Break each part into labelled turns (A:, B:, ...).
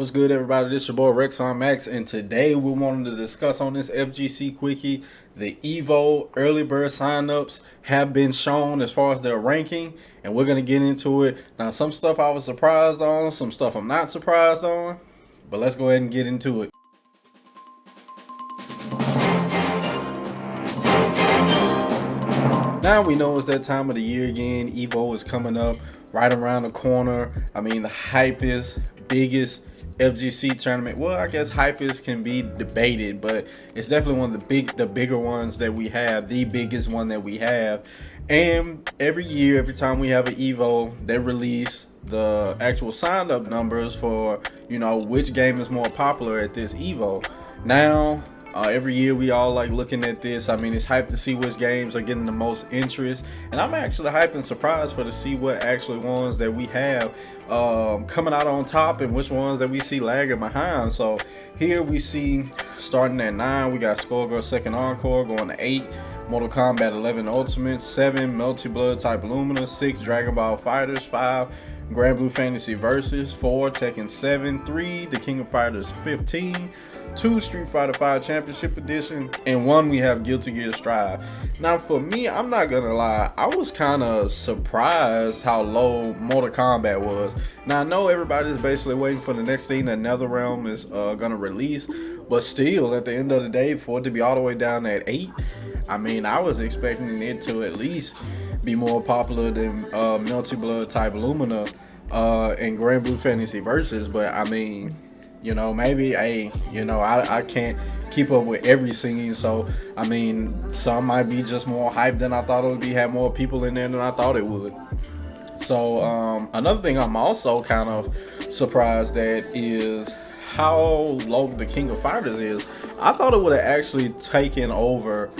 A: What's good, everybody? This your boy Rexonmax, and today we wanted to discuss on this FGC Quickie the EVO early bird signups have been shown as far as their ranking, and we're gonna get into it. Now, some stuff I was surprised on, some stuff I'm not surprised on, but let's go ahead and get into it. Now we know it's that time of the year again. EVO is coming up right around the corner. I mean, the hypest, biggest FGC tournament. Well, I guess hypest can be debated, but it's definitely one of the bigger ones that we have, the biggest one that we have. And every year, every time we have an EVO, they release the actual sign up numbers for, you know, which game is more popular at this EVO. Now, every year we all like looking at this. I mean, it's hyped to see which games are getting the most interest, and I'm actually hyped and surprised to see what actually ones that we have coming out on top and which ones that we see lagging behind. So here we see, starting at 9, we got Skullgirl Second Encore going to 8, Mortal Kombat 11 Ultimate, 7 Melty Blood Type Lumina, 6 Dragon Ball Fighters, 5 Grand Blue Fantasy Versus, 4 Tekken 7, 3 The King of Fighters 15, 2 Street Fighter 5 Championship Edition, and 1 we have Guilty Gear Strive. Now for me, I'm not gonna lie, I was kind of surprised how low Mortal Kombat was. Now I know everybody's basically waiting for the next thing that NetherRealm is gonna release, but still, at the end of the day, for it to be all the way down at 8, I mean, I was expecting it to at least be more popular than Melty Blood Type Lumina and Grand Blue Fantasy Versus, but I mean, you know, maybe I can't keep up with every scene, so I mean, some might be just more hype than I thought it would be, have more people in there than I thought it would. So another thing I'm also kind of surprised at is how low the King of Fighters is. I thought it would have actually taken over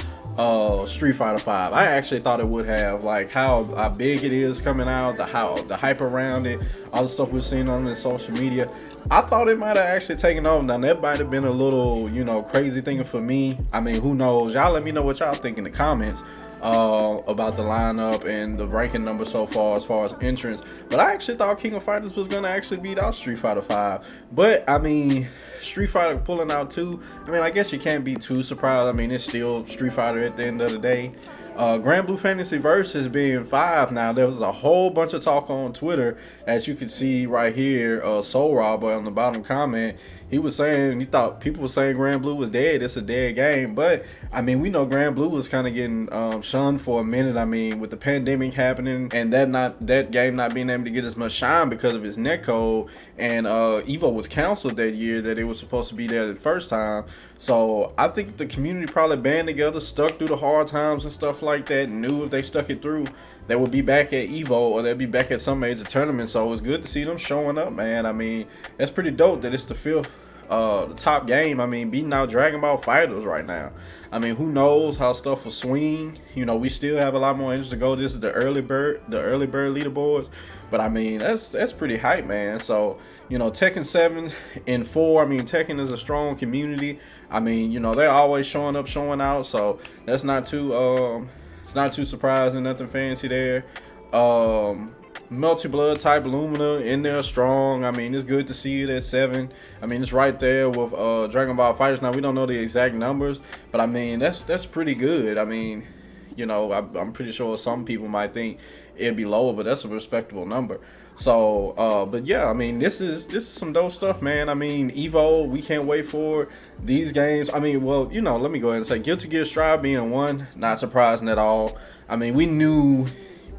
A: Street Fighter 5. I actually thought it would have, like how big it is coming out, the hype around it, all the stuff we're seeing on the social media. I thought it might have actually taken over. Now that might have been a little, you know, crazy thinking for me. I mean, who knows? Y'all let me know what y'all think in the comments about the lineup and the ranking number so far as entrance. But I actually thought King of Fighters was gonna actually beat out Street Fighter 5. But I mean, Street Fighter pulling out 2, I mean, I guess you can't be too surprised. I mean, it's still Street Fighter at the end of the day. Grand Blue Fantasy Versus being 5. Now there was a whole bunch of talk on Twitter, as you can see right here. Soul Robber on the bottom comment, he was saying he thought people were saying Grand Blue was dead. It's a dead game, but I mean, we know Grand Blue was kind of getting shunned for a minute. I mean, with the pandemic happening and that game not being able to get as much shine because of its netcode, and EVO was canceled that year that it was supposed to be there the first time. So I think the community probably band together, stuck through the hard times and stuff like that, and knew if they stuck it through, they would be back at EVO or they'd be back at some major tournament. So it's good to see them showing up, man. I mean, that's pretty dope that it's the 5th, the top game. I mean, beating out Dragon Ball Fighters right now. I mean, who knows how stuff will swing. You know, we still have a lot more interest to go. This is the early bird leaderboards. But I mean, that's pretty hype, man. So, you know, Tekken 7 and 4, I mean, Tekken is a strong community. I mean, you know, they're always showing up, showing out, so that's not too it's not too surprising, nothing fancy there. Melty Blood Type Lumina in there strong. I mean, it's good to see it at 7. I mean, it's right there with Dragon Ball Fighters. Now we don't know the exact numbers, but I mean, that's pretty good. I mean, you know, I'm pretty sure some people might think it'd be lower, but that's a respectable number. So but yeah, I mean, this is some dope stuff, man. I mean, EVO, we can't wait for these games. I mean, well, you know, let me go ahead and say Guilty Gear Strive being 1, not surprising at all. I mean, we knew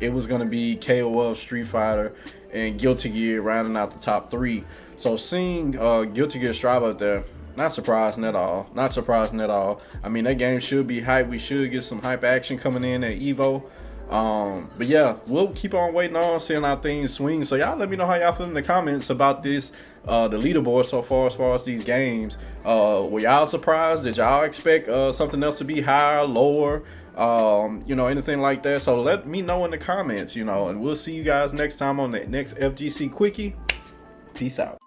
A: it was going to be KO of Street Fighter and Guilty Gear rounding out the top 3. So seeing Guilty Gear Strive out there, not surprising at all. Not surprising at all. I mean, that game should be hype. We should get some hype action coming in at EVO. But yeah, we'll keep on waiting on seeing how things swing. So y'all let me know how y'all feel in the comments about this, the leaderboard so far as these games. Were y'all surprised? Did y'all expect something else to be higher, lower, you know, anything like that? So let me know in the comments, you know, and we'll see you guys next time on the next FGC Quickie. Peace out.